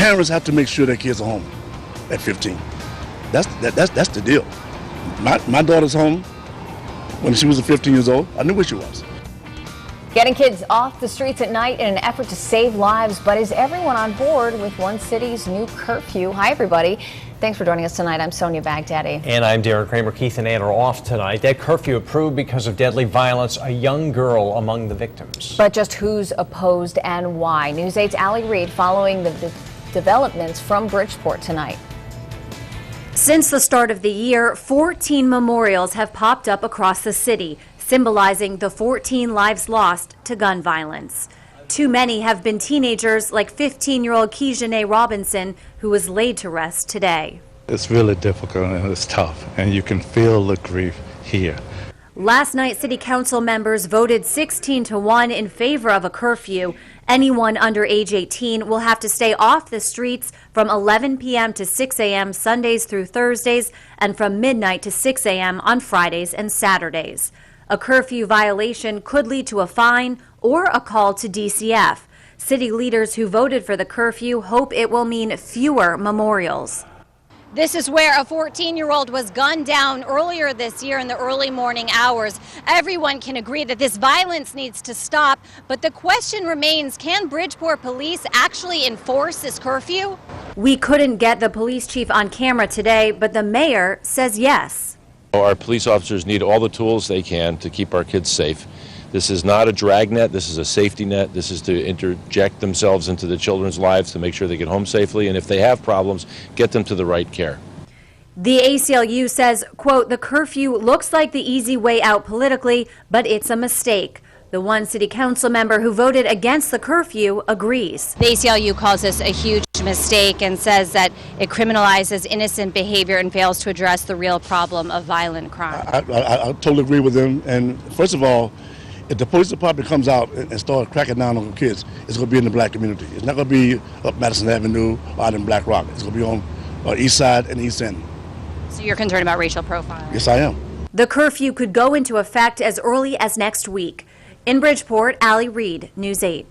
parents have to make sure their kids are home at 15. That's the deal. My daughter's home when she was 15 years old. I knew where she was. Getting kids off the streets at night in an effort to save lives, but is everyone on board with one city's new curfew? Hi, everybody. Thanks for joining us tonight. I'm Sonia Baghdadi. And I'm Darren Kramer. Keith and Ann are off tonight. That curfew approved because of deadly violence, a young girl among the victims. But just who's opposed and why? News 8's Allie Reed following the developments from Bridgeport tonight. Since the start of the year, 14 memorials have popped up across the city, symbolizing the 14 lives lost to gun violence. Too many have been teenagers like 15-year-old Kijane Robinson, who was laid to rest today. It's really difficult and it's tough, and you can feel the grief here. Last night, city council members voted 16-1 in favor of a curfew. Anyone under age 18 will have to stay off the streets from 11 p.m. to 6 a.m. Sundays through Thursdays, and from midnight to 6 a.m. on Fridays and Saturdays. A curfew violation could lead to a fine or a call to DCF. City leaders who voted for the curfew hope it will mean fewer memorials. This is where a 14-year-old was gunned down earlier this year in the early morning hours. Everyone can agree that this violence needs to stop, but the question remains, can Bridgeport police actually enforce this curfew? We couldn't get the police chief on camera today, but the mayor says yes. Our police officers need all the tools they can to keep our kids safe. This is not a dragnet, this is a safety net. This is to interject themselves into the children's lives to make sure they get home safely, and if they have problems, get them to the right care. The ACLU says, quote, the curfew looks like the easy way out politically, but it's a mistake. The one city council member who voted against the curfew agrees. The ACLU calls this a huge mistake and says that it criminalizes innocent behavior and fails to address the real problem of violent crime. I totally agree with them. And first of all, if the police department comes out and starts cracking down on kids, it's going to be in the black community. It's not going to be up Madison Avenue or out in Black Rock. It's going to be on East Side and East End. So you're concerned about racial profiling? Yes, I am. The curfew could go into effect as early as next week. In Bridgeport, Allie Reed, News 8.